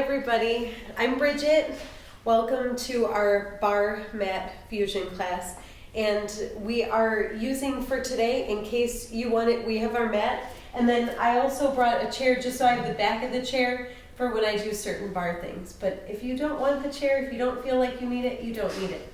everybody, I'm Bridget. Welcome to our Barre mat fusion class, and we are using for today, in case you want it, we have our mat, and then I also brought a chair just so I have the back of the chair for when I do certain bar things. But if you don't want the chair, if you don't feel like you need it, you don't need it.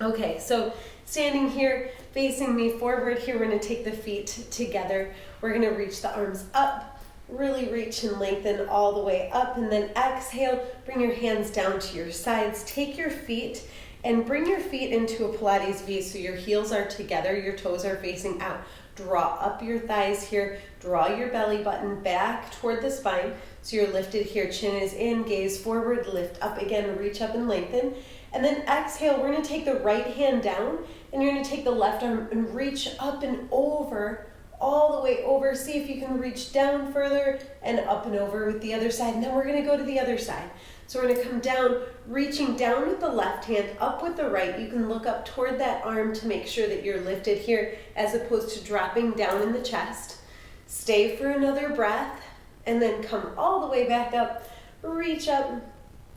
Okay, so standing here, facing me forward here, we're going to take the feet together. We're going to reach the arms up. Really reach and lengthen all the way up, and then exhale, bring your hands down to your sides. Take your feet and bring your feet into a Pilates V so your heels are together, your toes are facing out. Draw up your thighs here, draw your belly button back toward the spine so you're lifted here, chin is in, gaze forward, lift up again, reach up and lengthen. And then exhale, we're going to take the right hand down and you're going to take the left arm and reach up and over, all the way over. See if you can reach down further and up and over with the other side. And then we're going to go to the other side. So we're going to come down, reaching down with the left hand, up with the right. You can look up toward that arm to make sure that you're lifted here as opposed to dropping down in the chest. Stay for another breath and then come all the way back up, reach up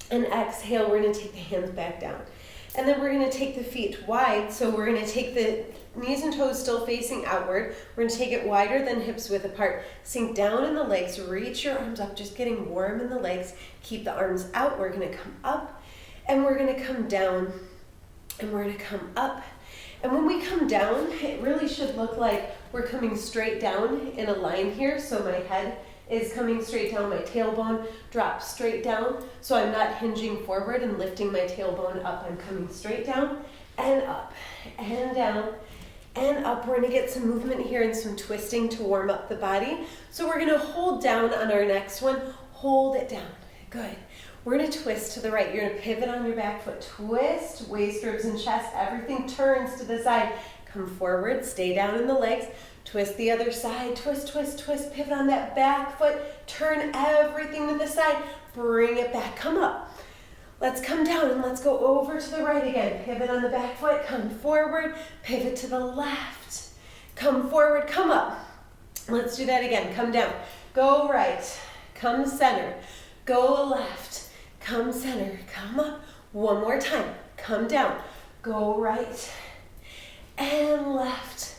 and exhale. We're going to take the hands back down. And then we're going to take the feet wide. So we're going to take the knees and toes still facing outward. We're going to take it wider than hips width apart. Sink down in the legs. Reach your arms up, just getting warm in the legs. Keep the arms out. We're going to come up and we're going to come down and we're going to come up. And when we come down, it really should look like we're coming straight down in a line here. So my head is coming straight down, my tailbone drops straight down, so I'm not hinging forward and lifting my tailbone up. I'm coming straight down and up and down and up. We're going to get some movement here and some twisting to warm up the body. So we're going to hold down on our next one. Hold it down. Good. We're going to twist to the right. You're going to pivot on your back foot. Twist, waist, ribs, and chest. Everything turns to the side. Come forward. Stay down in the legs. Twist the other side, twist, twist, twist, pivot on that back foot, turn everything to the side, bring it back, come up. Let's come down and let's go over to the right again. Pivot on the back foot, come forward, pivot to the left, come forward, come up. Let's do that again, come down, go right, come center, go left, come center, come up. One more time, come down, go right and left.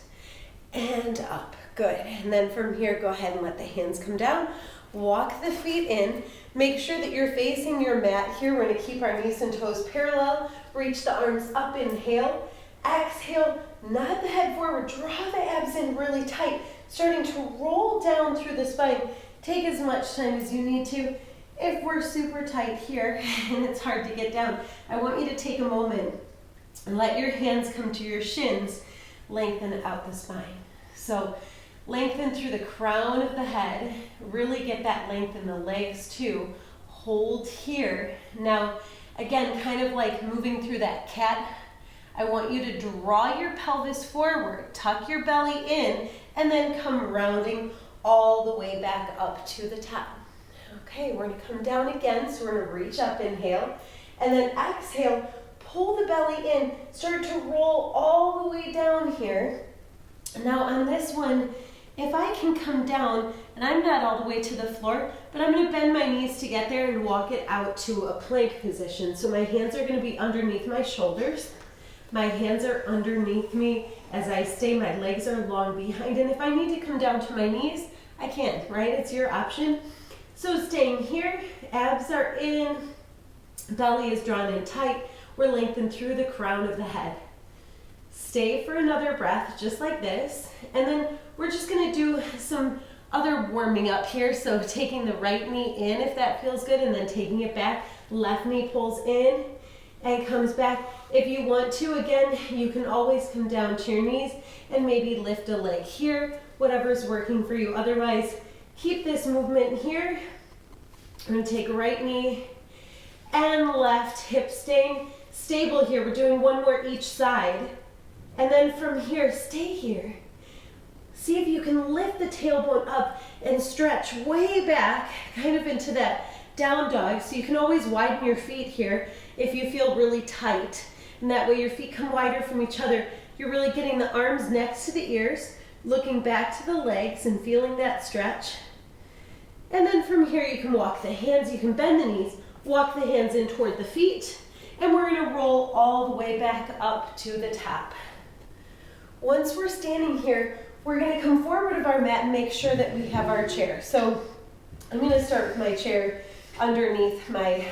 And up. Good. And then from here, go ahead and let the hands come down. Walk the feet in. Make sure that you're facing your mat here. We're going to keep our knees and toes parallel. Reach the arms up. Inhale. Exhale. Nod the head forward. Draw the abs in really tight. Starting to roll down through the spine. Take as much time as you need to. If we're super tight here and it's hard to get down, I want you to take a moment and let your hands come to your shins. Lengthen out the spine. So lengthen through the crown of the head. Really get that length in the legs too. Hold here. Now, again, kind of like moving through that cat, I want you to draw your pelvis forward, tuck your belly in, and then come rounding all the way back up to the top. Okay, we're going to come down again, so we're going to reach up, inhale, and then exhale. Pull the belly in, start to roll all the way down here. Now on this one, if I can come down, and I'm not all the way to the floor, but I'm going to bend my knees to get there and walk it out to a plank position. So my hands are going to be underneath my shoulders. My hands are underneath me as I stay, my legs are long behind. And if I need to come down to my knees, I can, right? It's your option. So staying here, abs are in, belly is drawn in tight. We're lengthened through the crown of the head. Stay for another breath, just like this. And then we're just gonna do some other warming up here. So taking the right knee in, if that feels good, and then taking it back. Left knee pulls in and comes back. If you want to, again, you can always come down to your knees and maybe lift a leg here, whatever's working for you. Otherwise, keep this movement here. I'm gonna take right knee and left hip staying stable here. We're doing one more each side. And then from here, stay here. See if you can lift the tailbone up and stretch way back, kind of into that down dog. So you can always widen your feet here if you feel really tight. And that way your feet come wider from each other. You're really getting the arms next to the ears, looking back to the legs and feeling that stretch. And then from here you can walk the hands, you can bend the knees, walk the hands in toward the feet, and we're gonna roll all the way back up to the top. Once we're standing here, we're gonna come forward of our mat and make sure that we have our chair. So I'm gonna start with my chair underneath my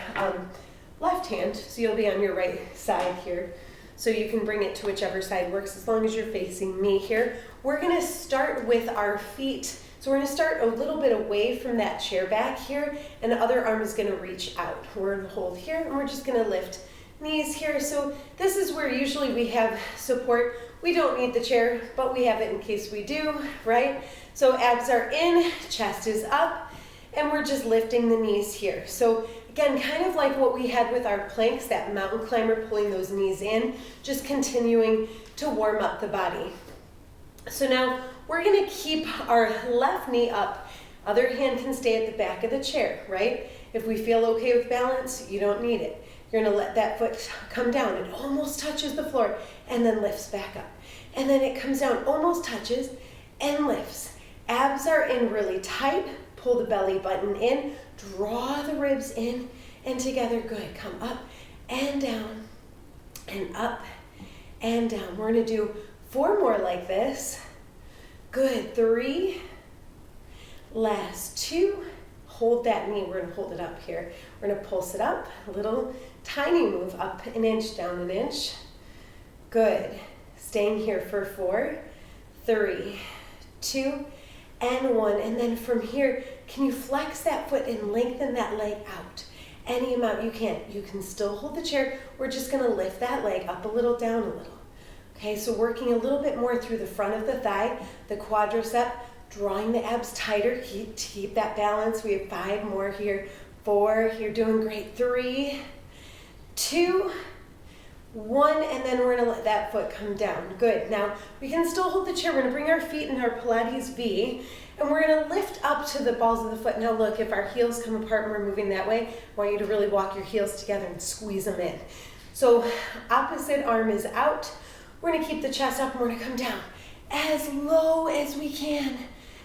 left hand, so you'll be on your right side here. So you can bring it to whichever side works as long as you're facing me here. We're gonna start with our feet. So we're gonna start a little bit away from that chair back here, and the other arm is gonna reach out. We're gonna hold here, and we're just gonna lift knees here. So this is where usually we have support. We don't need the chair, but we have it in case we do, right? So abs are in, chest is up, and we're just lifting the knees here. So again, kind of like what we had with our planks, that mountain climber, pulling those knees in, just continuing to warm up the body. So now we're gonna keep our left knee up. Other hand can stay at the back of the chair, right? If we feel okay with balance, you don't need it. You're gonna let that foot come down. It almost touches the floor and then lifts back up. And then it comes down, almost touches and lifts. Abs are in really tight. Pull the belly button in, draw the ribs in and together. Good, come up and down and up and down. We're gonna do 4 more like this. Good, 3, last 2. Hold that knee, we're gonna hold it up here. We're gonna pulse it up, a little tiny move, up an inch, down an inch. Good, staying here for 4, 3, 2, and 1. And then from here, can you flex that foot and lengthen that leg out? Any amount you can. You can still hold the chair. We're just gonna lift that leg up a little, down a little. Okay, so working a little bit more through the front of the thigh, the quadricep, drawing the abs tighter, keep that balance. We have 5 more here. 4, you're doing great. 3, 2, 1, and then we're gonna let that foot come down. Good, now we can still hold the chair. We're gonna bring our feet in our Pilates V, and we're gonna lift up to the balls of the foot. Now look, if our heels come apart and we're moving that way, I want you to really walk your heels together and squeeze them in. So opposite arm is out. We're gonna keep the chest up and we're gonna come down as low as we can.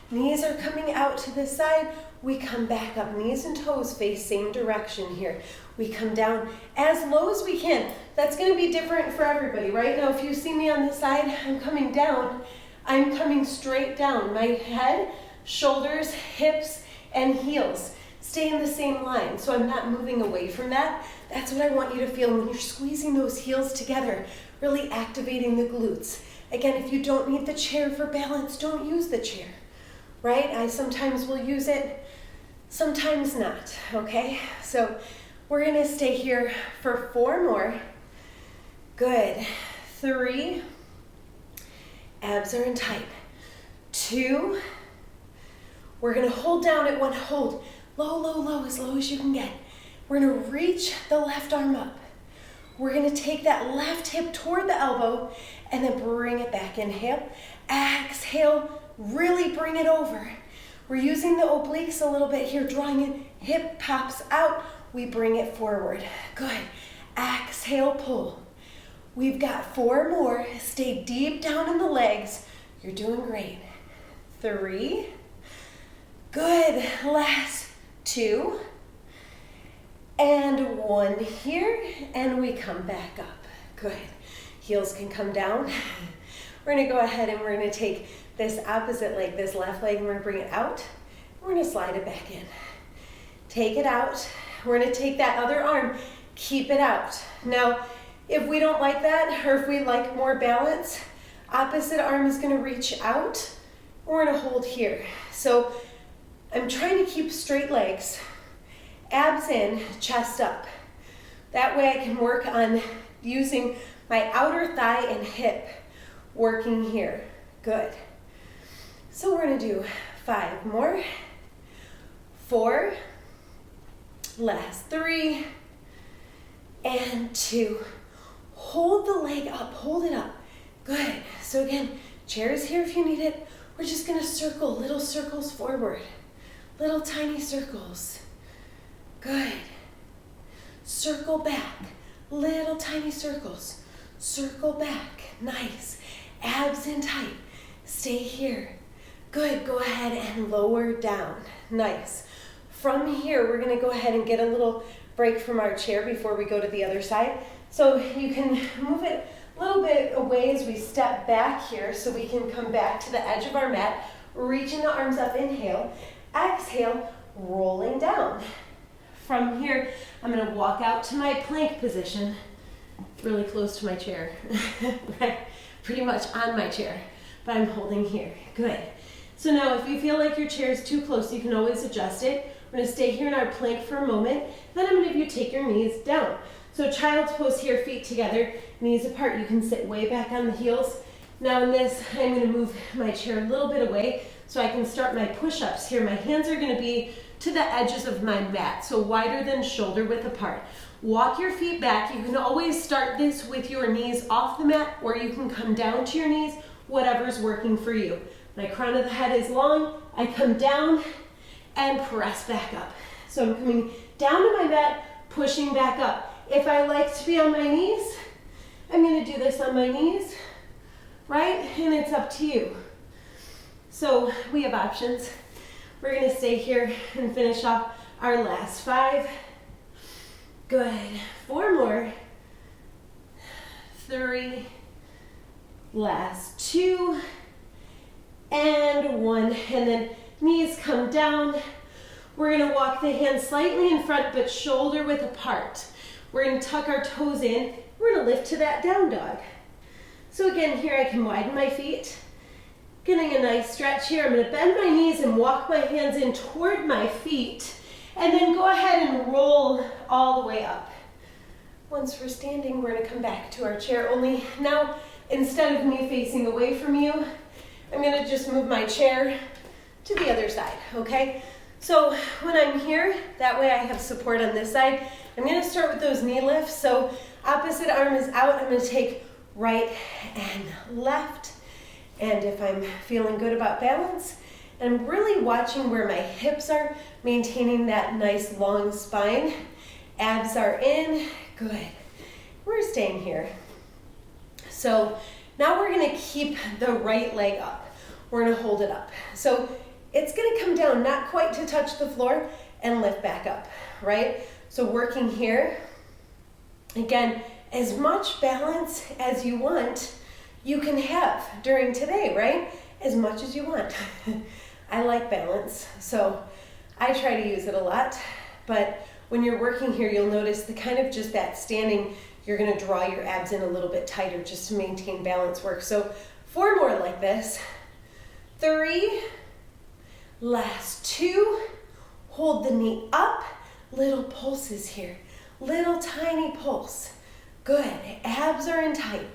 Knees are coming out to the side. We come back up. Knees and toes face same direction here. We come down as low as we can. That's gonna be different for everybody. Right now, if you see me on this side, I'm coming down. I'm coming straight down. My head, shoulders, hips, and heels stay in the same line. So I'm not moving away from that. That's what I want you to feel when you're squeezing those heels together, really activating the glutes. Again, if you don't need the chair for balance, don't use the chair, right? I sometimes will use it, sometimes not, okay? So we're gonna stay here for 4 more. Good, 3, abs are in tight. 2, we're gonna hold down at 1, hold, low, low, low, as low as you can get. We're gonna reach the left arm up. We're gonna take that left hip toward the elbow and then bring it back. Inhale, exhale, really bring it over. We're using the obliques a little bit here, drawing in, hip pops out, we bring it forward. Good, exhale, pull. We've got 4 more, stay deep down in the legs. You're doing great. 3, good, last 2, and 1 here, and we come back up. Good. Heels can come down. We're gonna go ahead and we're gonna take this opposite leg, this left leg, and we're gonna bring it out. We're gonna slide it back in. Take it out. We're gonna take that other arm, keep it out. Now, if we don't like that, or if we like more balance, opposite arm is gonna reach out. We're gonna hold here. So I'm trying to keep straight legs. Abs in, chest up. That way I can work on using my outer thigh and hip working here. Good. So we're gonna do 5 more. 4, last 3, and 2. Hold the leg up, hold it up. Good. So again, chair is here if you need it. We're just gonna circle, little circles forward. Little tiny circles. Good. Circle back. Little tiny circles. Circle back. Nice. Abs in tight. Stay here. Good. Go ahead and lower down. Nice. from here, we're gonna go ahead and get a little break from our chair before we go to the other side. So you can move it a little bit away as we step back here so we can come back to the edge of our mat, reaching the arms up, inhale, exhale, rolling down. From here, I'm gonna walk out to my plank position, really close to my chair, right? Pretty much on my chair, but I'm holding here, good. So now if you feel like your chair is too close, you can always adjust it. We're gonna stay here in our plank for a moment, then I'm gonna have you take your knees down. So child's pose here, feet together, knees apart. You can sit way back on the heels. Now in this, I'm gonna move my chair a little bit away so I can start my push-ups here. My hands are gonna be to the edges of my mat, so wider than shoulder width apart. Walk your feet back. You can always start this with your knees off the mat, or you can come down to your knees, whatever's working for you. My crown of the head is long. I come down and press back up. So I'm coming down to my mat, pushing back up. If I like to be on my knees, I'm gonna do this on my knees, right? And it's up to you. So we have options. We're gonna stay here and finish off our last 5. Good, 4 more. 3, last 2, and 1. And then knees come down. We're gonna walk the hands slightly in front, but shoulder width apart. We're gonna tuck our toes in. We're gonna lift to that down dog. So again, here I can widen my feet. Getting a nice stretch here. I'm gonna bend my knees and walk my hands in toward my feet. And then go ahead and roll all the way up. Once we're standing, we're gonna come back to our chair. Only now, instead of me facing away from you, I'm gonna just move my chair to the other side, okay? So when I'm here, that way I have support on this side. I'm gonna start with those knee lifts. So opposite arm is out. I'm gonna take right and left. And if I'm feeling good about balance, and I'm really watching where my hips are, maintaining that nice long spine. Abs are in, good. We're staying here. So now we're gonna keep the right leg up. We're gonna hold it up. So it's gonna come down, not quite to touch the floor, and lift back up, right? So working here, again, as much balance as you want, you can have during today, right? As much as you want. I like balance, so I try to use it a lot, but when you're working here, you'll notice the kind of just that standing, you're gonna draw your abs in a little bit tighter just to maintain balance work. So 4 more like this. 3, last 2, hold the knee up, little pulses here, little tiny pulse. Good, abs are in tight,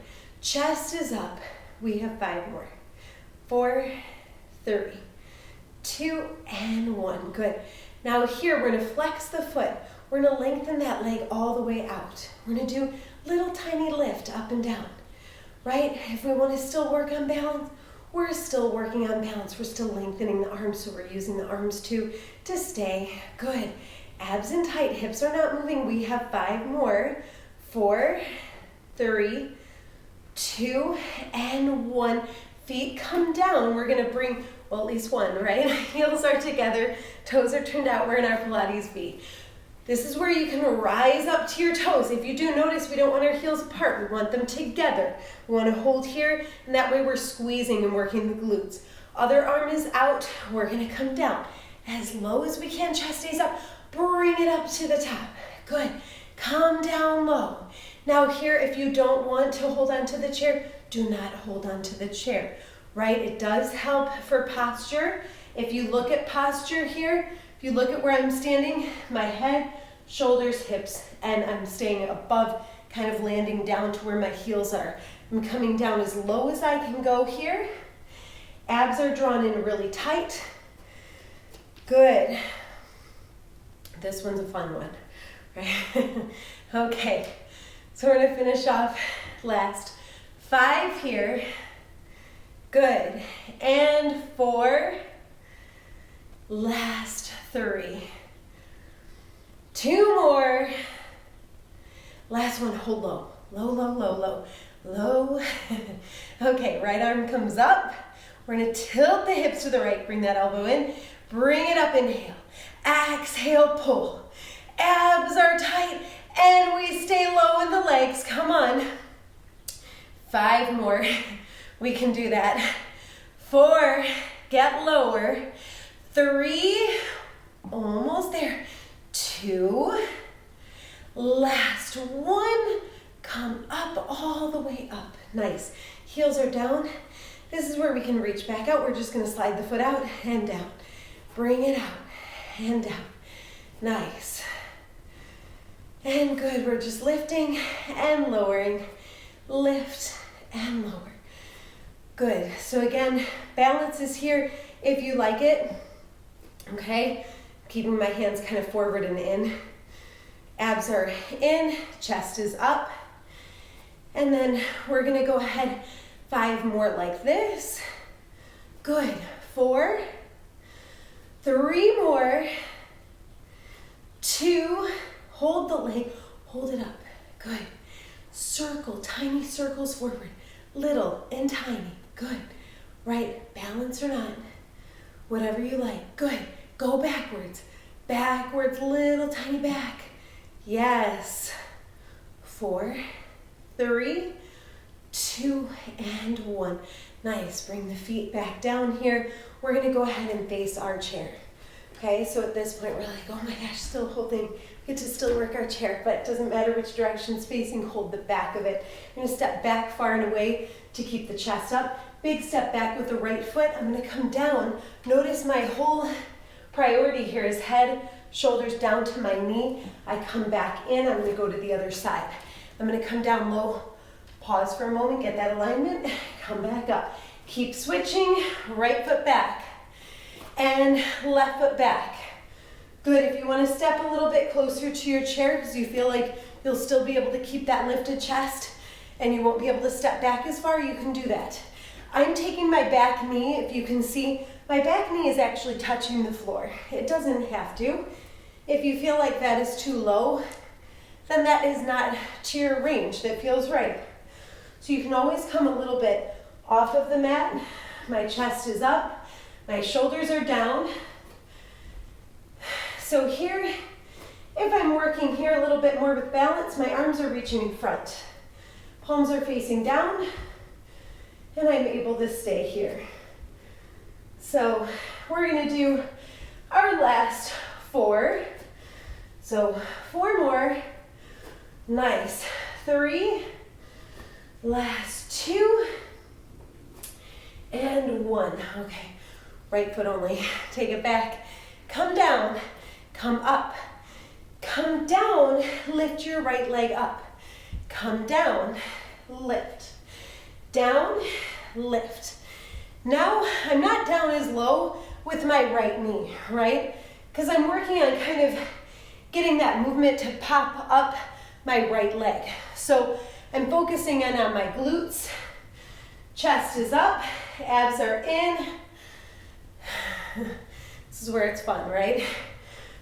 chest is up. We have 5 more. 4, 3, 2, and 1, good. Now here, we're gonna flex the foot. We're gonna lengthen that leg all the way out. We're gonna do little tiny lift up and down, right? If we wanna still work on balance, we're still working on balance. We're still lengthening the arms, so we're using the arms too to stay good. Abs in tight, hips are not moving. We have 5 more. 4, 3, 2, and 1. Feet come down. We're gonna bring, well, at least 1, right? Heels are together, toes are turned out. We're in our Pilates V. This is where you can rise up to your toes. If you do notice, we don't want our heels apart. We want them together. We want to hold here, and that way we're squeezing and working the glutes. Other arm is out. We're going to come down as low as we can. Chest stays up. Bring it up to the top. Good. Come down low. Now here, if you don't want to hold onto the chair, do not hold onto the chair, right? It does help for posture. If you look at posture here, if you look at where I'm standing, my head, shoulders, hips, and I'm staying above, kind of landing down to where my heels are. I'm coming down as low as I can go here. Abs are drawn in really tight. Good. This one's a fun one, right? Okay, so we're gonna finish off last 5 here. Good, and 4. Last 3. 2 more. Last one, hold low. Low, low, low, low, low. Okay, right arm comes up. We're gonna tilt the hips to the right, bring that elbow in, bring it up, inhale. Exhale, pull. Abs are tight, and we stay low in the legs. Come on. 5 more. We can do that. 4, get lower. 3, almost there. 2, last 1. Come up, all the way up. Nice. Heels are down. This is where we can reach back out. We're just gonna slide the foot out and down. Bring it out and down. Nice. And good, we're just lifting and lowering. Lift and lower. Good, so again, balance is here if you like it. Okay, keeping my hands kind of forward and in. Abs are in, chest is up. And then we're gonna go ahead, 5 more like this. Good, 4, 3 more, 2, hold the leg, hold it up, good. Circle, tiny circles forward, little and tiny, good. Right, balance or not, whatever you like, good. Go backwards, backwards, little tiny back. Yes, 4, 3, 2, and 1. Nice, bring the feet back down here. We're gonna go ahead and face our chair. Okay, so at this point we're like, oh my gosh, still holding. We get to still work our chair, but it doesn't matter which direction it's facing, hold the back of it. I'm gonna step back far and away to keep the chest up. Big step back with the right foot. I'm gonna come down. Notice my whole priority here is head, shoulders down to my knee. I come back in, I'm gonna go to the other side. I'm gonna come down low, pause for a moment, get that alignment, come back up. Keep switching, right foot back, and left foot back. Good, if you wanna step a little bit closer to your chair because you feel like you'll still be able to keep that lifted chest and you won't be able to step back as far, you can do that. I'm taking my back knee, if you can see, my back knee is actually touching the floor. It doesn't have to. If you feel like that is too low, then that is not to your range, that feels right. So you can always come a little bit off of the mat. My chest is up, my shoulders are down. So here, if I'm working here a little bit more with balance, my arms are reaching in front. Palms are facing down, and I'm able to stay here. So we're gonna do our last 4. So 4 more. Nice. 3, last 2, and 1. Okay, right foot only. Take it back. Come down, come up, come down, lift your right leg up. Come down, lift, down, lift. Now, I'm not down as low with my right knee, right? Because I'm working on kind of getting that movement to pop up my right leg. So I'm focusing in on my glutes. Chest is up, abs are in. This is where it's fun, right?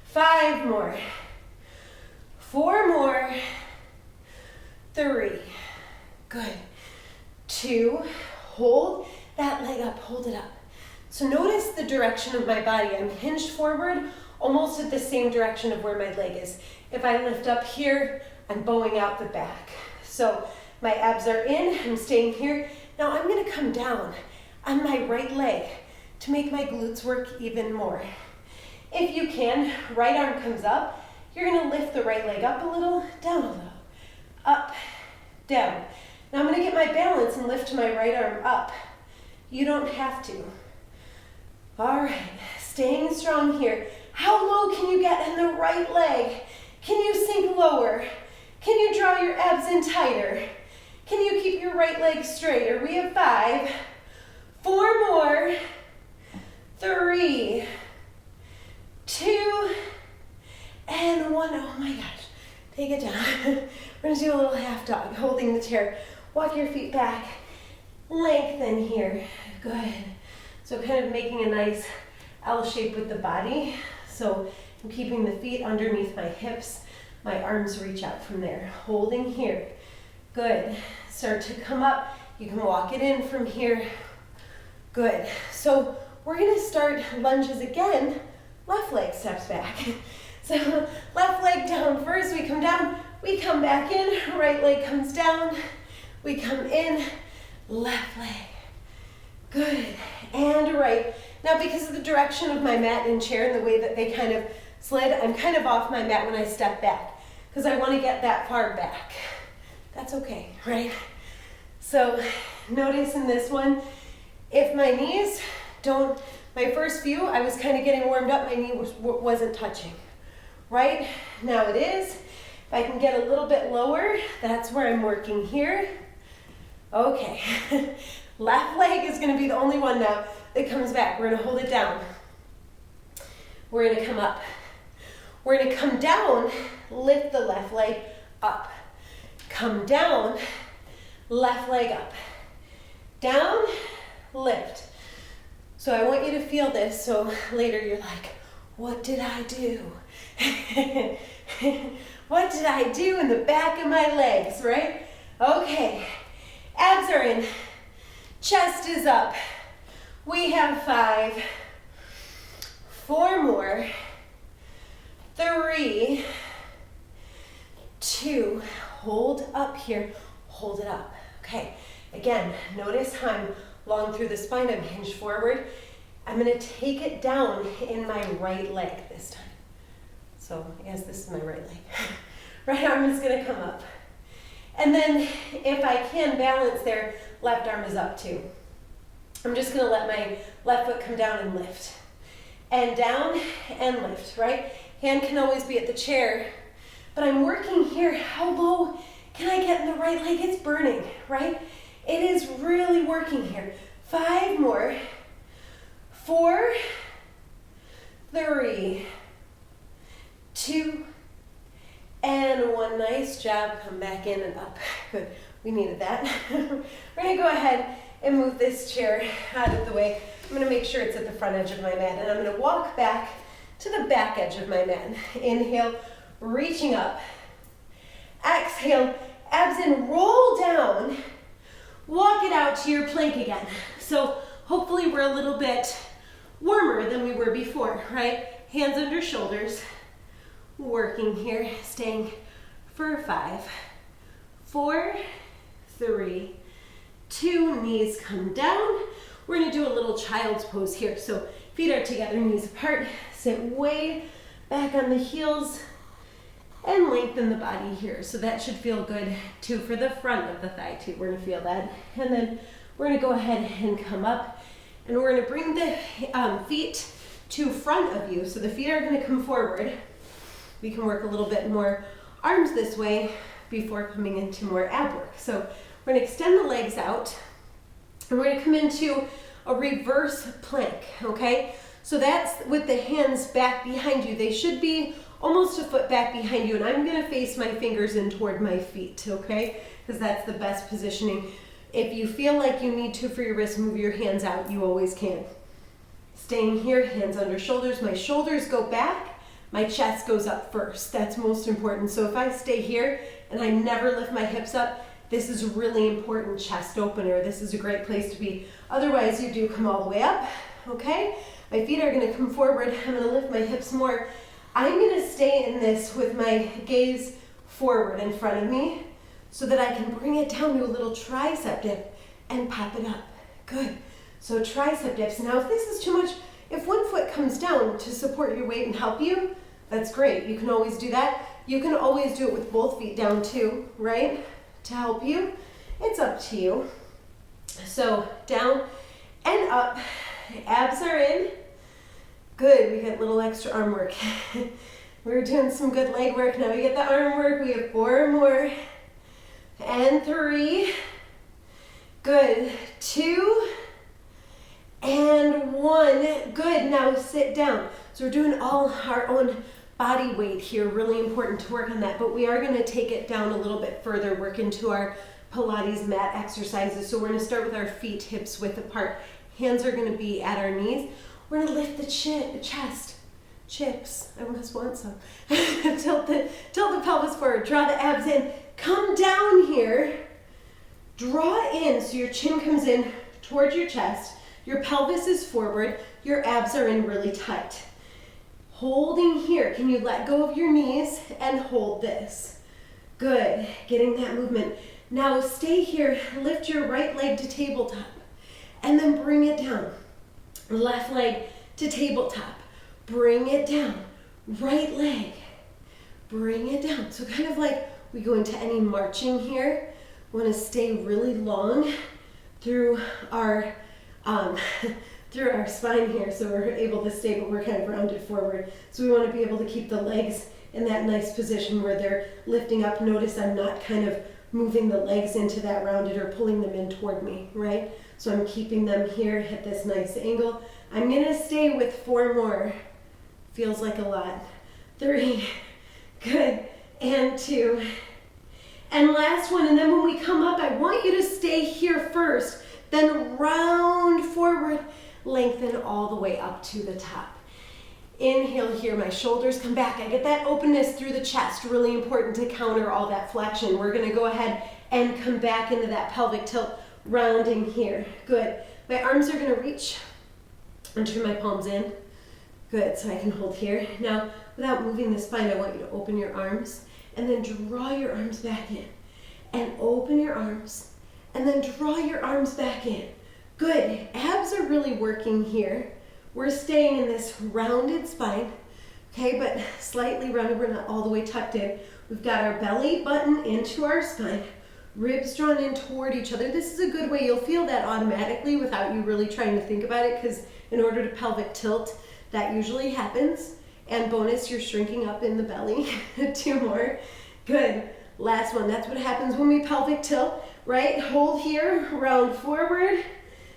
5 more. 4 more. 3. Good. 2. Hold that leg up, hold it up. So notice the direction of my body. I'm hinged forward, almost at the same direction of where my leg is. If I lift up here, I'm bowing out the back. So my abs are in, I'm staying here. Now I'm gonna come down on my right leg to make my glutes work even more. If you can, right arm comes up. You're gonna lift the right leg up a little, down a little, up, down. Now I'm gonna get my balance and lift my right arm up. You don't have to. All right, staying strong here. How low can you get in the right leg? Can you sink lower? Can you draw your abs in tighter? Can you keep your right leg straighter? We have 5, 4 more, 3, 2, and 1. Oh my gosh, take it down. We're gonna do a little half dog, holding the chair. Walk your feet back, lengthen here, good. So kind of making a nice L shape with the body. So I'm keeping the feet underneath my hips. My arms reach out from there, holding here. Good. Start to come up. You can walk it in from here. Good. So we're going to start lunges again, left leg steps back. So left leg down first, we come down, we come back in, right leg comes down, we come in, left leg. Good, and right. Now because of the direction of my mat and chair and the way that they kind of slid, I'm kind of off my mat when I step back because I want to get that far back. That's okay, right? So notice in this one, if my knees don't, my first few, I was kind of getting warmed up, my knee wasn't touching. Right? Now it is. If I can get a little bit lower, that's where I'm working here. Okay. Left leg is going to be the only one now that comes back. We're going to hold it down. We're going to come up. We're going to come down, lift the left leg up. Come down, left leg up. Down, lift. So I want you to feel this so later you're like, what did I do? What did I do in the back of my legs, right? Okay, abs are in, chest is up. We have 5, 4 more, 3, 2, hold up here, hold it up. Okay, again, notice how I'm long through the spine, I'm hinged forward. I'm gonna take it down in my right leg this time. So as this is my right leg. Right arm is gonna come up. And then if I can balance there, left arm is up too. I'm just gonna let my left foot come down and lift. And down and lift, right? Hand can always be at the chair, but I'm working here. How low can I get in the right leg? It's burning, right? It is really working here. 5 more. 4, 3, 2, and 1. Nice job. Come back in and up. Good. We needed that. We're going to go ahead and move this chair out of the way. I'm going to make sure it's at the front edge of my mat, and I'm going to walk back to the back edge of my mat. Inhale, reaching up. Exhale, abs in, roll down. Walk it out to your plank again. So hopefully we're a little bit warmer than we were before, right? Hands under shoulders, working here, staying for 5, 4, 3, 2, knees come down. We're gonna do a little child's pose here. So feet are together, knees apart, sit way back on the heels and lengthen the body here. So that should feel good too for the front of the thigh too. We're gonna feel that. And then we're gonna go ahead and come up. And we're going to bring the feet to front of you. So the feet are going to come forward. We can work a little bit more arms this way before coming into more ab work. So we're going to extend the legs out. And we're going to come into a reverse plank, okay? So that's with the hands back behind you. They should be almost a foot back behind you. And I'm going to face my fingers in toward my feet, okay? Because that's the best positioning. If you feel like you need to for your wrist, move your hands out, you always can. Staying here, hands under shoulders. My shoulders go back, my chest goes up first. That's most important. So if I stay here and I never lift my hips up, this is a really important chest opener. This is a great place to be. Otherwise, you do come all the way up, okay? My feet are gonna come forward. I'm gonna lift my hips more. I'm gonna stay in this with my gaze forward in front of me, so that I can bring it down to a little tricep dip and pop it up. Good. So tricep dips. Now if this is too much, if one foot comes down to support your weight and help you, that's great. You can always do that. You can always do it with both feet down too, right? To help you. It's up to you. So down and up. Abs are in. Good. We get a little extra arm work. We were doing some good leg work. Now we get the arm work. We have 4 more. And 3, good, 2, and 1, good. Now sit down. So we're doing all our own body weight here, really important to work on that, but we are gonna take it down a little bit further, work into our Pilates mat exercises. So we're gonna start with our feet hips width apart. Hands are gonna be at our knees. We're gonna lift the chest, chips, I almost want some. tilt the pelvis forward, draw the abs in. Come down here, draw in so your chin comes in towards your chest, your pelvis is forward, your abs are in really tight. Holding here. Can you let go of your knees and hold this? Good. Getting that movement. Now stay here. Lift your right leg to tabletop and then bring it down. Left leg to tabletop. Bring it down. Right leg. Bring it down. So kind of like we go into any marching here. We want to stay really long through our through our spine here, so we're able to stay, but we're kind of rounded forward. So we want to be able to keep the legs in that nice position where they're lifting up. Notice I'm not kind of moving the legs into that rounded or pulling them in toward me, right? So I'm keeping them here at this nice angle. I'm gonna stay with 4 more. Feels like a lot. 3, good, and 2. And last one, and then when we come up, I want you to stay here first, then round forward, lengthen all the way up to the top. Inhale here, my shoulders come back. I get that openness through the chest, really important to counter all that flexion. We're gonna go ahead and come back into that pelvic tilt, rounding here. Good. My arms are gonna reach and turn my palms in. Good, so I can hold here. Now, without moving the spine, I want you to open your arms and then draw your arms back in. And open your arms and then draw your arms back in. Good, abs are really working here. We're staying in this rounded spine, okay, but slightly rounded, we're not all the way tucked in. We've got our belly button into our spine, ribs drawn in toward each other. This is a good way, you'll feel that automatically without you really trying to think about it, because in order to pelvic tilt, that usually happens. And bonus, you're shrinking up in the belly. 2 more, good. Last one, that's what happens when we pelvic tilt, right? Hold here, round forward,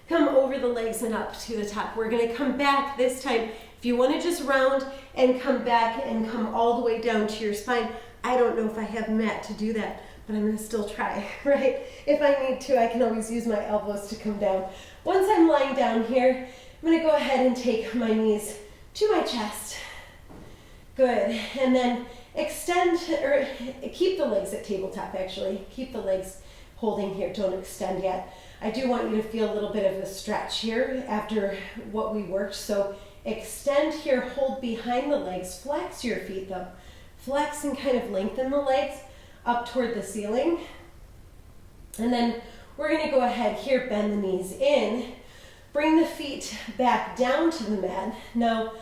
come over the legs and up to the top. We're gonna come back this time. If you wanna just round and come back and come all the way down to your spine, I don't know if I have mat to do that, but I'm gonna still try, right? If I need to, I can always use my elbows to come down. Once I'm lying down here, I'm gonna go ahead and take my knees to my chest. Good, and then extend, or keep the legs at tabletop actually. Keep the legs holding here, don't extend yet. I do want you to feel a little bit of a stretch here after what we worked. So extend here, hold behind the legs, flex your feet though. Flex and kind of lengthen the legs up toward the ceiling. And then we're gonna go ahead here, bend the knees in, bring the feet back down to the mat. Now,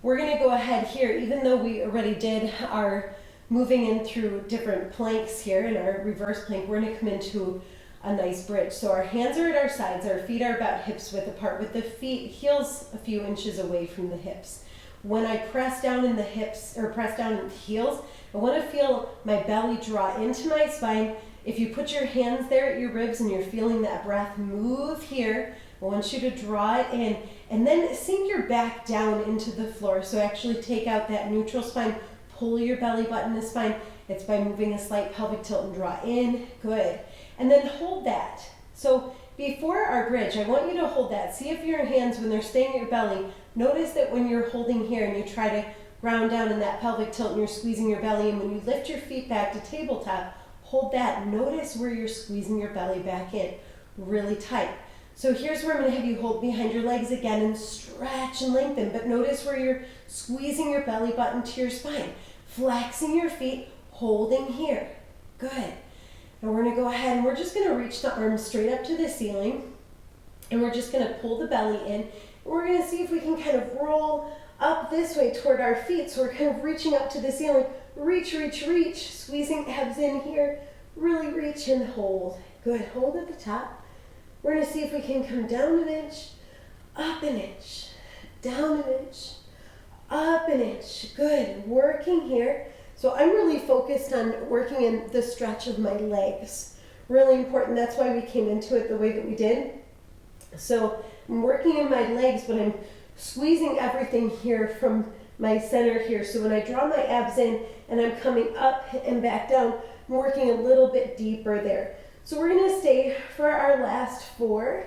we're gonna go ahead here, even though we already did our moving in through different planks here in our reverse plank, we're gonna come into a nice bridge. So our hands are at our sides, our feet are about hips width apart, with the feet, heels a few inches away from the hips. When I press down in the hips, or press down in the heels, I wanna feel my belly draw into my spine. If you put your hands there at your ribs and you're feeling that breath move here, I want you to draw it in and then sink your back down into the floor. So actually take out that neutral spine, pull your belly button to spine. It's by moving a slight pelvic tilt and draw in, good. And then hold that. So before our bridge, I want you to hold that. See if your hands, when they're staying at your belly, notice that when you're holding here and you try to round down in that pelvic tilt and you're squeezing your belly, and when you lift your feet back to tabletop, hold that. Notice where you're squeezing your belly back in, really tight. So here's where I'm gonna have you hold behind your legs again and stretch and lengthen, but notice where you're squeezing your belly button to your spine, flexing your feet, holding here, good. And we're gonna go ahead and we're just gonna reach the arms straight up to the ceiling, and we're just gonna pull the belly in, and we're gonna see if we can kind of roll up this way toward our feet, so we're kind of reaching up to the ceiling, reach, reach, reach, squeezing abs in here, really reach and hold, good, hold at the top. We're gonna see if we can come down an inch, up an inch, down an inch, up an inch. Good, working here. So I'm really focused on working in the stretch of my legs. Really important, that's why we came into it the way that we did. So I'm working in my legs, but I'm squeezing everything here from my center here. So when I draw my abs in and I'm coming up and back down, I'm working a little bit deeper there. So we're gonna stay for our last 4.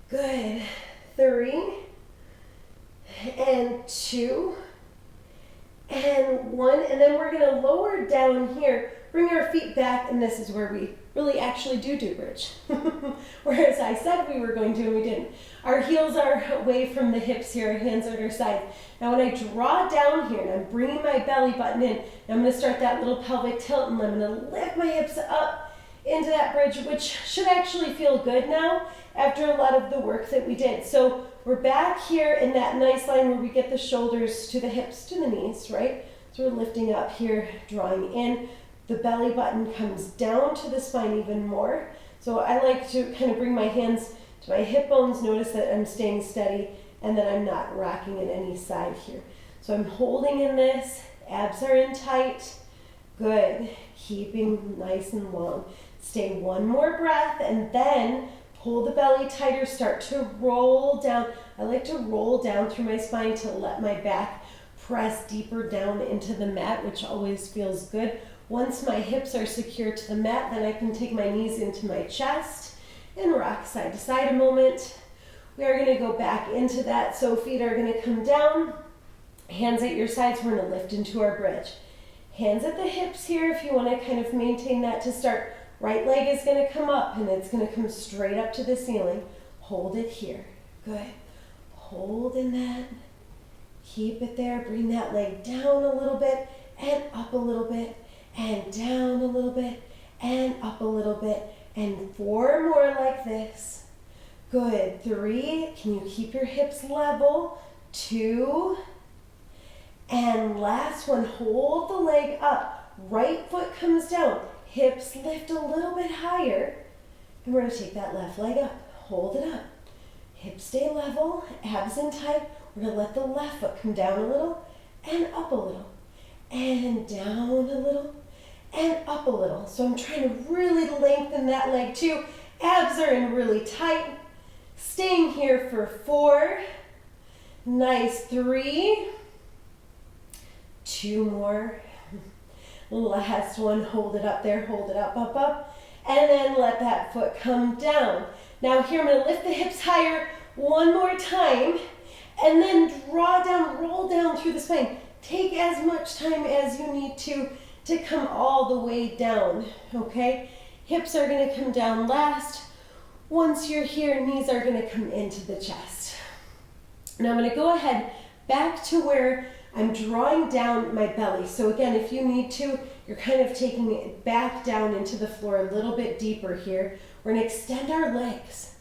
Good, 3, and 2, and 1, and then we're gonna lower down here, bring our feet back, and this is where we really actually do bridge. Whereas I said we were going to and we didn't. Our heels are away from the hips here, our hands are at our side. Now when I draw down here, and I'm bringing my belly button in, I'm gonna start that little pelvic tilt, and I'm gonna lift my hips up into that bridge, which should actually feel good now after a lot of the work that we did. So we're back here in that nice line where we get the shoulders to the hips to the knees, right? So we're lifting up here, drawing in. The belly button comes down to the spine even more. So I like to kind of bring my hands to my hip bones, notice that I'm staying steady and that I'm not rocking at any side here. So I'm holding in this, abs are in tight, good, keeping nice and long. Stay one more breath and then pull the belly tighter, start to roll down. I like to roll down through my spine to let my back press deeper down into the mat, which always feels good. Once my hips are secure to the mat, then I can take my knees into my chest and rock side to side a moment. We are gonna go back into that, so feet are gonna come down, hands at your sides, we're gonna lift into our bridge. Hands at the hips here if you wanna kind of maintain that to start. Right leg is gonna come up and it's gonna come straight up to the ceiling. Hold it here, good. Hold in that, keep it there, bring that leg down a little bit and up a little bit and down a little bit and up a little bit, and 4 more like this. Good, 3, can you keep your hips level? 2, and last one, hold the leg up. Right foot comes down, hips lift a little bit higher, and we're gonna take that left leg up, hold it up. Hips stay level, abs in tight. We're gonna let the left foot come down a little and up a little, and down a little, and up a little. So I'm trying to really lengthen that leg too. Abs are in really tight. Staying here for 4. Nice, 3. 2 more. Last one, hold it up there, hold it up, up, up. And then let that foot come down. Now here I'm gonna lift the hips higher one more time. And then draw down, roll down through the spine. Take as much time as you need to come all the way down, okay? Hips are gonna come down last. Once you're here, knees are gonna come into the chest. Now I'm gonna go ahead back to where I'm drawing down my belly. So again, if you need to, you're kind of taking it back down into the floor a little bit deeper here. We're gonna extend our legs.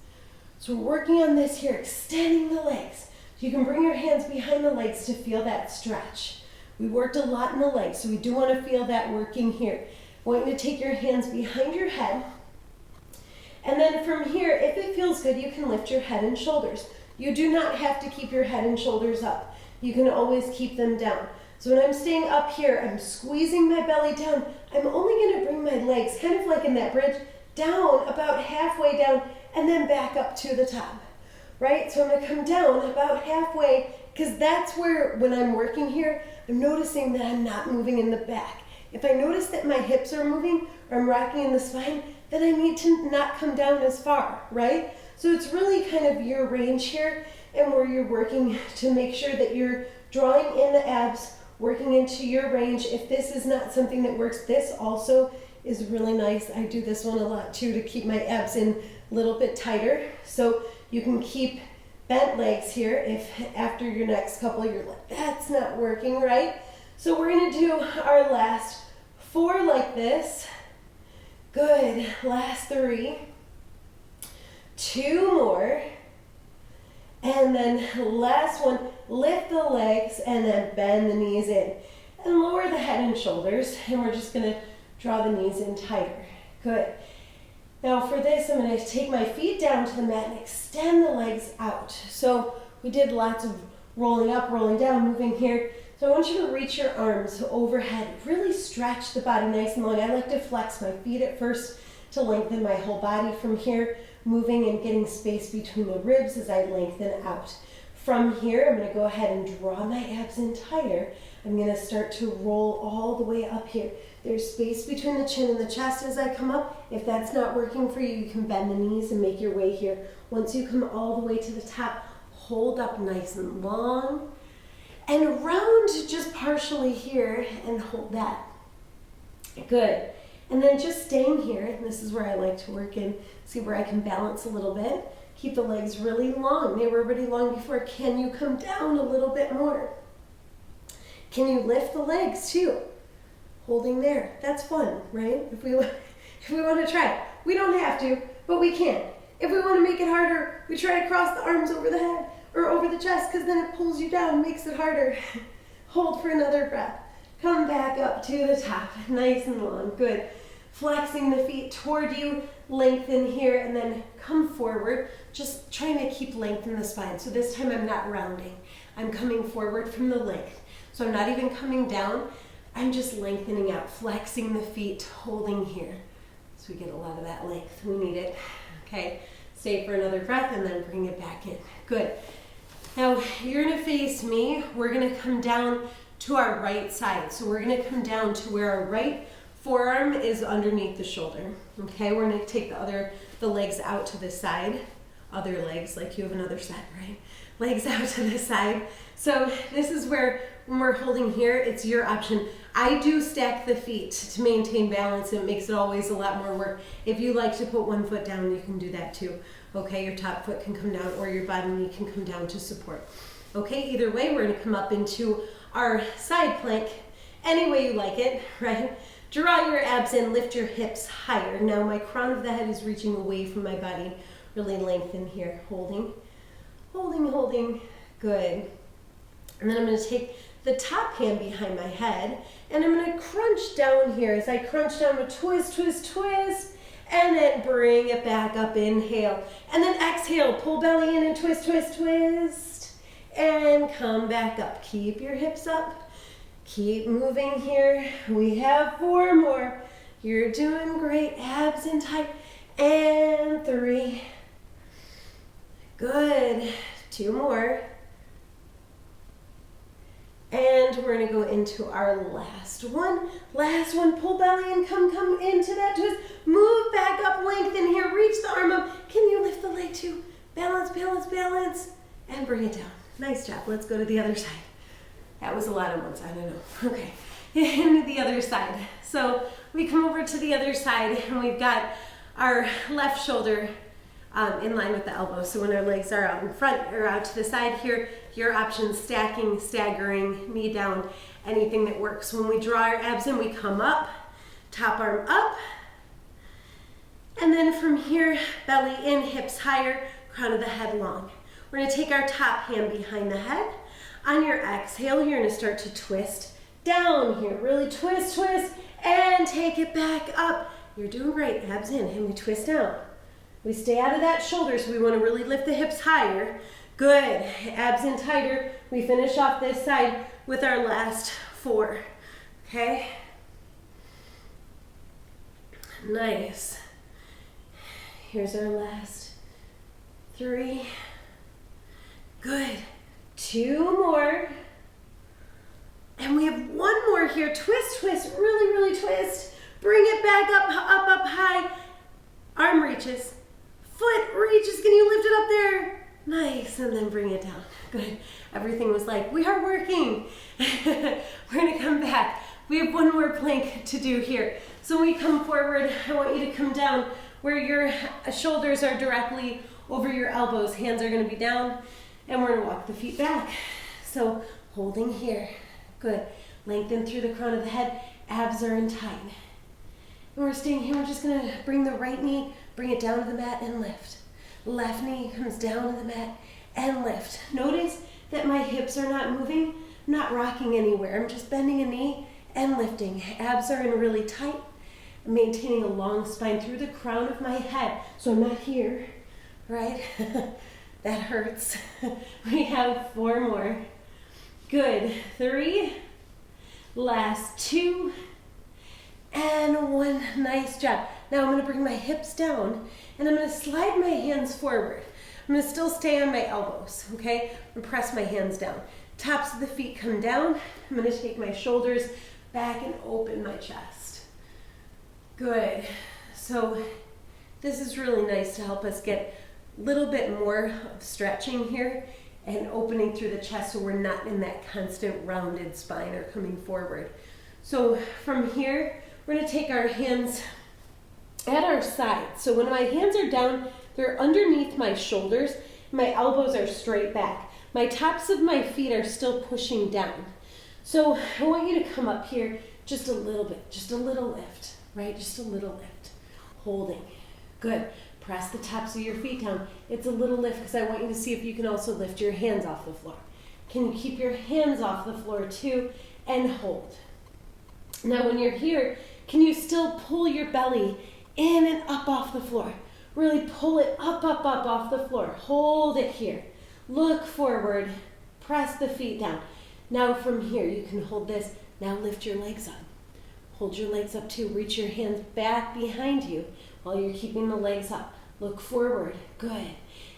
So we're working on this here, extending the legs. So you can bring your hands behind the legs to feel that stretch. We worked a lot in the legs, so we do want to feel that working here. I want you to take your hands behind your head. And then from here, if it feels good, you can lift your head and shoulders. You do not have to keep your head and shoulders up. You can always keep them down. So when I'm staying up here, I'm squeezing my belly down. I'm only going to bring my legs, kind of like in that bridge, down about halfway down and then back up to the top, right? So I'm going to come down about halfway because that's where, when I'm working here, I'm noticing that I'm not moving in the back. If I notice that my hips are moving or I'm rocking in the spine, then I need to not come down as far, right? So it's really kind of your range here and where you're working to make sure that you're drawing in the abs, working into your range. If this is not something that works, this also is really nice. I do this one a lot too to keep my abs in a little bit tighter. So you can keep bent legs here if after your next couple you're like, that's not working, right? So we're gonna do our last 4 like this. Good, last 3. 2 more. And then last one, lift the legs and then bend the knees in. And lower the head and shoulders, and we're just gonna draw the knees in tighter. Good. Now for this, I'm gonna take my feet down to the mat and extend the legs out. So we did lots of rolling up, rolling down, moving here. So I want you to reach your arms overhead, really stretch the body nice and long. I like to flex my feet at first to lengthen my whole body from here, moving and getting space between the ribs as I lengthen out. From here, I'm gonna go ahead and draw my abs in tighter. I'm gonna start to roll all the way up here. There's space between the chin and the chest as I come up. If that's not working for you, you can bend the knees and make your way here. Once you come all the way to the top, hold up nice and long. And round just partially here and hold that. Good. And then just staying here, and this is where I like to work in, see where I can balance a little bit. Keep the legs really long. They were already long before. Can you come down a little bit more? Can you lift the legs too? Holding there. That's fun, right? If we want to try it. We don't have to, but we can. If we want to make it harder, we try to cross the arms over the head or over the chest, because then it pulls you down, makes it harder. Hold for another breath. Come back up to the top, nice and long, good. Flexing the feet toward you, lengthen here, and then come forward, just trying to keep length in the spine. So this time I'm not rounding. I'm coming forward from the length. So I'm not even coming down, I'm just lengthening out, flexing the feet, holding here. So we get a lot of that length, we need it. Okay, stay for another breath and then bring it back in, good. Now, you're gonna face me. We're gonna come down to our right side. So we're gonna come down to where our right forearm is underneath the shoulder. Okay, we're gonna take the legs out to the side. Other legs, like you have another set, right? Legs out to the side. So this is where, when we're holding here, it's your option. I do stack the feet to maintain balance. It makes it always a lot more work. If you like to put one foot down, you can do that too. Okay, your top foot can come down or your bottom knee can come down to support. Okay, either way, we're gonna come up into our side plank, any way you like it, right? Draw your abs in, lift your hips higher. Now my crown of the head is reaching away from my body. Really lengthen here, holding, holding, holding, good. And then I'm gonna take the top hand behind my head and I'm gonna crunch down here. As I crunch down, a twist, twist, twist, and then bring it back up, inhale. And then exhale, pull belly in and twist, twist, twist. And come back up. Keep your hips up. Keep moving here. We have 4 more. You're doing great. Abs in tight. And 3. Good. 2 more. And we're gonna go into our last one. Last one, pull belly in, come into that twist. Move back up, lengthen here, reach the arm up. Can you lift the leg too? Balance, balance, balance, and bring it down. Nice job, let's go to the other side. That was a lot at once, I don't know. Okay, into the other side. So we come over to the other side and we've got our left shoulder in line with the elbow. So when our legs are out in front or out to the side here, your option, stacking, staggering, knee down, anything that works. When we draw our abs in, we come up, top arm up, and then from here, belly in, hips higher, crown of the head long. We're gonna take our top hand behind the head. On your exhale, you're gonna start to twist down here. Really twist, twist, and take it back up. You're doing great, abs in, and we twist down. We stay out of that shoulder, so we wanna really lift the hips higher. Good, abs in tighter. We finish off this side with our last 4, okay? Nice. Here's our last 3. Good, 2 more. And we have 1 more here. Twist, twist, really, really twist. Bring it back up, up, up high. Arm reaches, foot reaches. Can you lift it up there? Nice, and then bring it down. Good. Everything was like, we are working. We're gonna come back. We have 1 more plank to do here. So when we come forward, I want you to come down where your shoulders are directly over your elbows. Hands are gonna be down, and we're gonna walk the feet back. So holding here. Good. Lengthen through the crown of the head. Abs are in tight. And we're staying here. We're just gonna bring the right knee, bring it down to the mat and lift. Left knee comes down to the mat and lift. Notice that my hips are not moving, not rocking anywhere. I'm just bending a knee and lifting. Abs are in really tight. I'm maintaining a long spine through the crown of my head. So I'm not here, right? That hurts. We have 4 more. Good. 3. Last 2. And 1. Nice job. Now I'm going to bring my hips down and I'm going to slide my hands forward. I'm going to still stay on my elbows, okay? And press my hands down. Tops of the feet come down. I'm going to take my shoulders back and open my chest. Good. So this is really nice to help us get a little bit more of stretching here and opening through the chest so we're not in that constant rounded spine or coming forward. So from here, we're gonna take our hands at our sides. So when my hands are down, they're underneath my shoulders. My elbows are straight back. My tops of my feet are still pushing down. So I want you to come up here just a little bit, just a little lift, right? Just a little lift. Holding. Good. Press the tops of your feet down. It's a little lift because I want you to see if you can also lift your hands off the floor. Can you keep your hands off the floor too? And hold. Now when you're here, can you still pull your belly in and up off the floor? Really pull it up, up, up off the floor. Hold it here. Look forward. Press the feet down. Now from here, you can hold this. Now lift your legs up. Hold your legs up too. Reach your hands back behind you while you're keeping the legs up. Look forward. Good.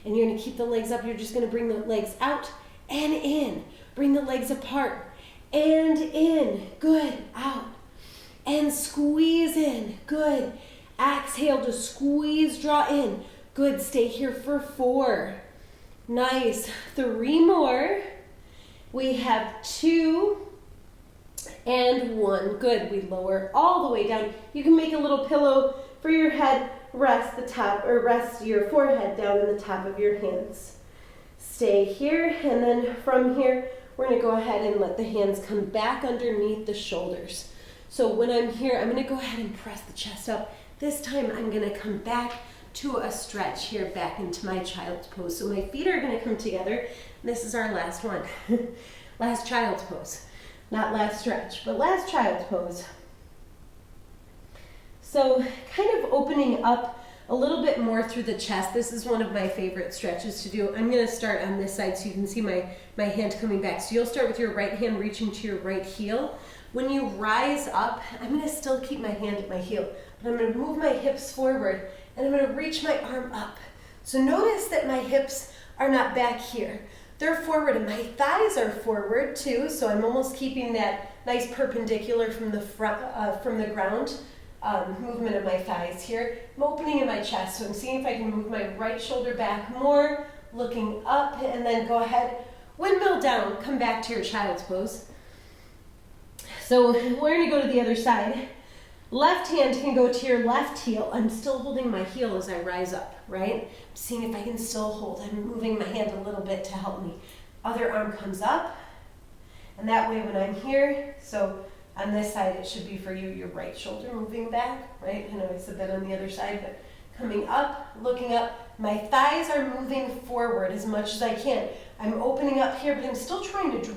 And you're going to keep the legs up. You're just going to bring the legs out and in. Bring the legs apart and in. Good. Out. And squeeze in. Good. Exhale to squeeze, draw in. Good. Stay here for 4. Nice. 3 more. We have 2 and 1. Good. We lower all the way down. You can make a little pillow for your head. Rest the top, or rest your forehead down in the top of your hands. Stay here, and then from here, we're going to go ahead and let the hands come back underneath the shoulders. So when I'm here, I'm going to go ahead and press the chest up. This time, I'm going to come back to a stretch here, back into my child's pose. So my feet are going to come together. This is our last one. Last child's pose. Not last stretch, but last child's pose. So kind of opening up a little bit more through the chest. This is one of my favorite stretches to do. I'm going to start on this side so you can see my hand coming back. So you'll start with your right hand reaching to your right heel. When you rise up, I'm going to still keep my hand at my heel, but I'm going to move my hips forward and I'm going to reach my arm up. So notice that my hips are not back here. They're forward and my thighs are forward too. So I'm almost keeping that nice perpendicular from the front, from the ground. Movement of my thighs here. I'm opening in my chest, so I'm seeing if I can move my right shoulder back more, looking up, and then go ahead, windmill down, come back to your child's pose. So we're going to go to the other side. Left hand can go to your left heel. I'm still holding my heel as I rise up, right? I'm seeing if I can still hold. I'm moving my hand a little bit to help me. Other arm comes up, and that way when I'm here, so on this side, it should be for you, your right shoulder moving back, right? I know I said that on the other side, but coming up, looking up. My thighs are moving forward as much as I can. I'm opening up here, but I'm still trying to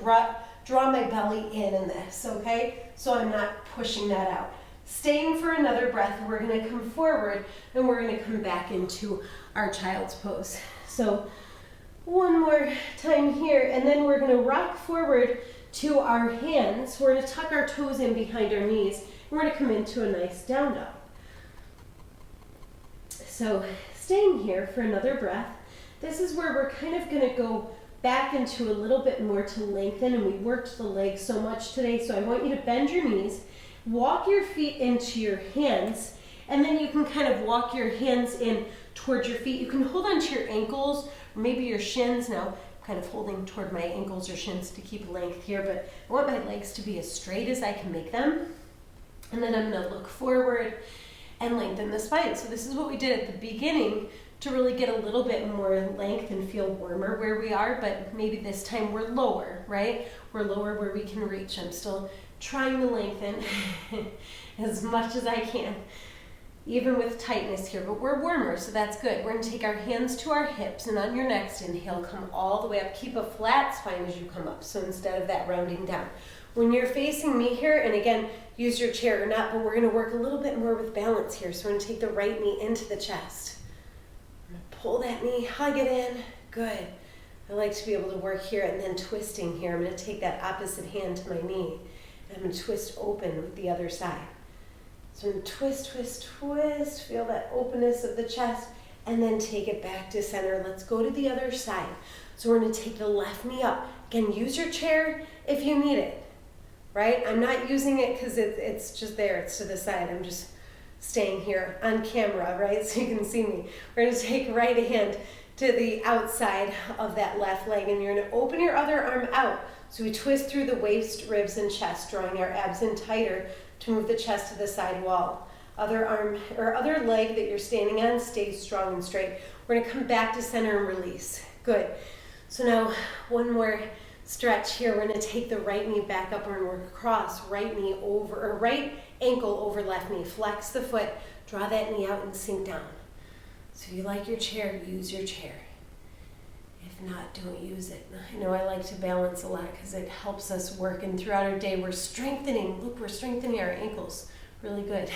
draw my belly in this, okay? So I'm not pushing that out. Staying for another breath, we're going to come forward, and we're going to come back into our child's pose. So one more time here, and then we're going to rock forward to our hands. We're going to tuck our toes in behind our knees. We're going to come into a nice down dog. So staying here for another breath. This is where we're kind of going to go back into a little bit more to lengthen, and we worked the legs so much today. So I want you to bend your knees, walk your feet into your hands, and then you can kind of walk your hands in towards your feet. You can hold onto your ankles or maybe your shins. Now kind of holding toward my ankles or shins to keep length here, but I want my legs to be as straight as I can make them. And then I'm going to look forward and lengthen the spine. So this is what we did at the beginning to really get a little bit more length and feel warmer where we are, but maybe this time we're lower, right? We're lower where we can reach. I'm still trying to lengthen as much as I can, even with tightness here, but we're warmer, so that's good. We're going to take our hands to our hips, and on your next inhale, come all the way up. Keep a flat spine as you come up, so instead of that rounding down. When you're facing me here, and again, use your chair or not, but we're going to work a little bit more with balance here, so we're going to take the right knee into the chest. I'm going to pull that knee, hug it in. Good. I like to be able to work here and then twisting here. I'm going to take that opposite hand to my knee, and I'm going to twist open with the other side. So twist, twist, twist, feel that openness of the chest, and then take it back to center. Let's go to the other side. So we're going to take the left knee up. Again, use your chair if you need it, right? I'm not using it because it's just there. It's to the side. I'm just staying here on camera, right? So you can see me. We're going to take right hand to the outside of that left leg, and you're gonna open your other arm out. So we twist through the waist, ribs, and chest, drawing our abs in tighter to move the chest to the side wall. Other arm or other leg that you're standing on stays strong and straight. We're gonna come back to center and release. Good. So now one more stretch here. We're gonna take the right knee back up and work across, right knee over, or right ankle over left knee. Flex the foot, draw that knee out and sink down. So if you like your chair, use your chair. If not, don't use it. I know I like to balance a lot because it helps us work, and throughout our day we're strengthening. Look, we're strengthening our ankles. Really good.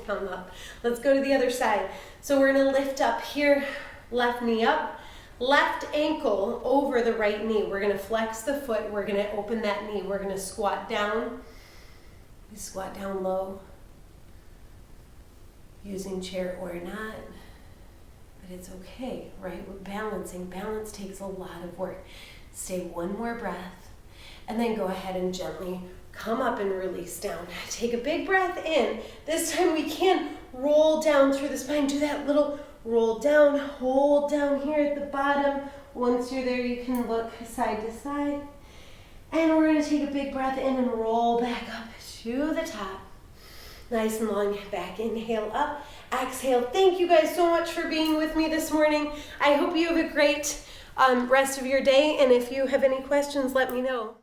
Come up. Let's go to the other side. So we're gonna lift up here, left knee up, left ankle over the right knee. We're gonna flex the foot, we're gonna open that knee, we're gonna squat down. We squat down low, using chair or not. But it's okay, right? We're balancing. Balance takes a lot of work. Stay one more breath, and then go ahead and gently come up and release down. Take a big breath in. This time we can roll down through the spine. Do that little roll down, hold down here at the bottom. Once you're there, you can look side to side. And we're gonna take a big breath in and roll back up to the top. Nice and long back. Inhale up, exhale. Thank you guys so much for being with me this morning. I hope you have a great rest of your day. And if you have any questions, let me know.